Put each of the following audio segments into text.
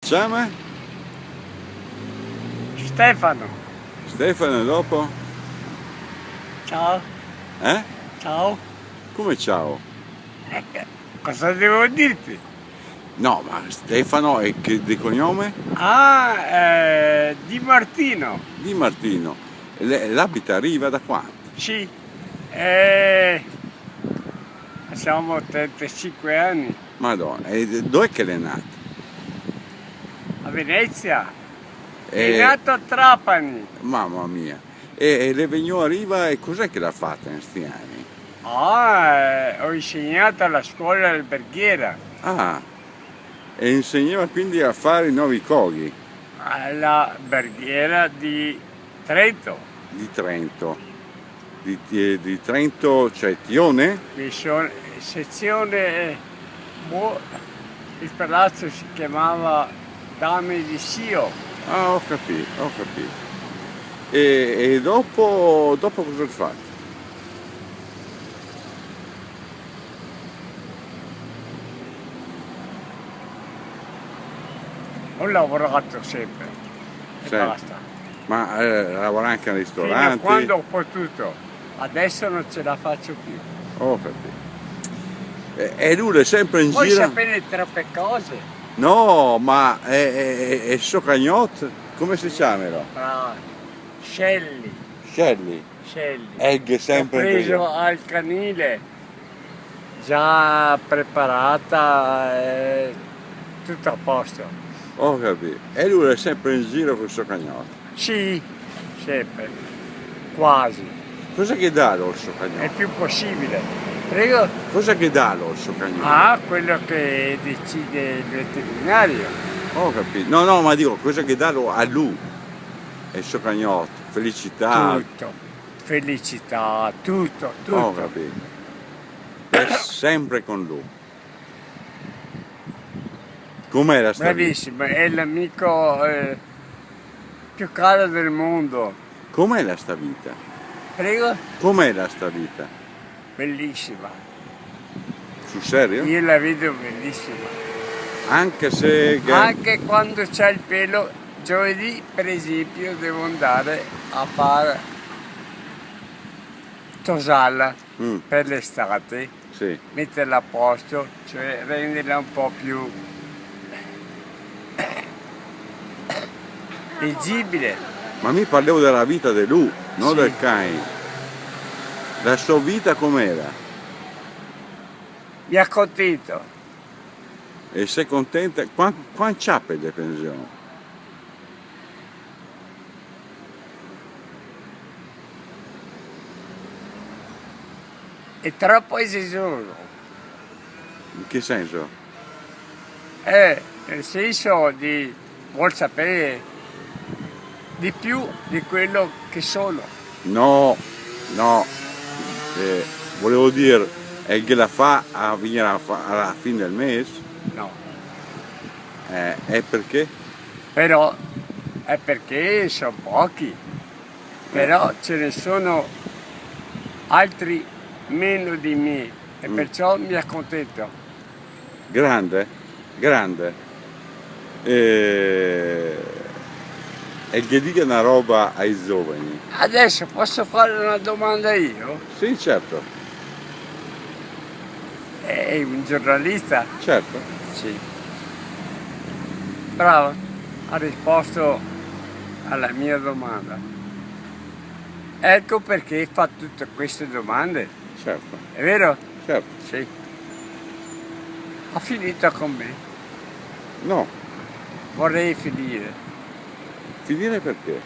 chiama? Stefano, Stefano, e dopo? ciao, Eh? ciao. Come ciao? Cosa devo dirti? No, ma Stefano è che di cognome? Di Martino, Di Martino. L'abita a Riva da quanto? sì. Siamo 35 anni Madonna, e dov'è che l'è nato? a Venezia. È E, nato a Trapani. mamma mia. E le venuto a Riva e cos'è che l'ha fatta in questi anni? Ho insegnato alla scuola alberghiera, Ah, e insegnava quindi a fare i nuovi coghi alla alberghiera di Trento. di Trento. Di Trento, cioè Tione? Sezione, il palazzo si chiamava Dame di Sio. Ah, ho capito, ho capito. E dopo cosa hai fatto? Ho lavorato sempre e Sempre. basta. Ma lavora anche nei Fino a ristoranti? quando ho potuto. Adesso non ce la faccio più. Ho capito. E lui è sempre in Vuoi giro? sapere troppe cose? No, ma è Socagnot? Come si chiamano? Ah, Shelly, Shelly. Shelly. Egg sempre Ho in preso giro. al canile, già preparata, tutto a posto. Ho capito. E lui è sempre in giro con Socagnot. Sì, sempre, quasi, Cosa che dà lo è Socagnot? il più possibile. Prego? Cosa che dà lo Socagnot? Quello che decide il veterinario. Ho capito. No, no, ma dico, cosa che dà a lui? E Socagnot, felicità. Tutto, felicità, tutto, Ho tutto. capito. È sempre con lui. Com'era sta vita? Bravissimo, è l'amico più caro del mondo. Com'è sta vita? Prego? Com'è sta vita? Bellissima. Sul serio? Io la vedo bellissima. Anche se... Anche quando c'è il pelo, giovedì per esempio devo andare a fare tosalla per l'estate, Sì. metterla a posto, cioè renderla un po' più leggibile. Ma mi parlavo della vita di lui, non Sì. del cane. La sua vita com'era? Mi accontento. E sei contenta? Quanto c'ha per le pensioni? È troppo esoso. In che senso? Nel senso di vuol sapere di più di quello che sono. No, no. Volevo dire, è che la fa a venire alla fine del mese? No. È perché? Però è perché sono pochi. Però ce ne sono altri meno di me e perciò mi accontento. Grande? Grande. E che dica una roba ai giovani. Adesso posso fare una domanda io? Sì, certo, È un giornalista? certo. Sì. Bravo, ha risposto alla mia domanda. Ecco perché fa tutte queste domande. Certo, È vero? certo. Sì. Ha finito con me. No, Vorrei finire. finire perché?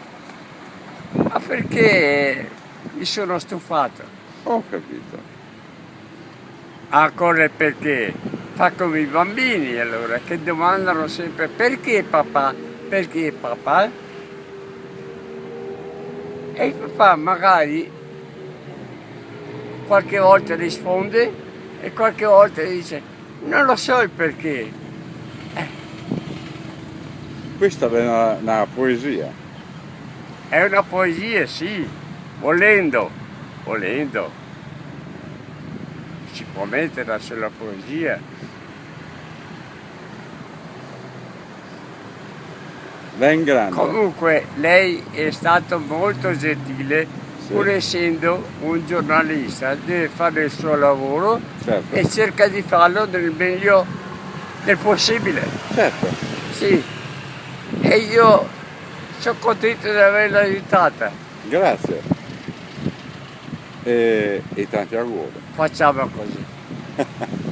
Ma perché mi sono stufato. Ho capito. Ancora perché fa come i bambini allora, che domandano sempre perché papà? Perché papà? E il papà magari qualche volta risponde e qualche volta dice non lo so il perché. Questa è una poesia. È una poesia, sì, volendo. Si può metterla sulla poesia. Vengrando. Comunque lei è stato molto gentile, Sì. pur essendo un giornalista, deve fare il suo lavoro Certo. e cerca di farlo nel meglio del possibile. Certo. Sì, e io sono contento di averla aiutata. Grazie. E tanti auguri. Facciamo così.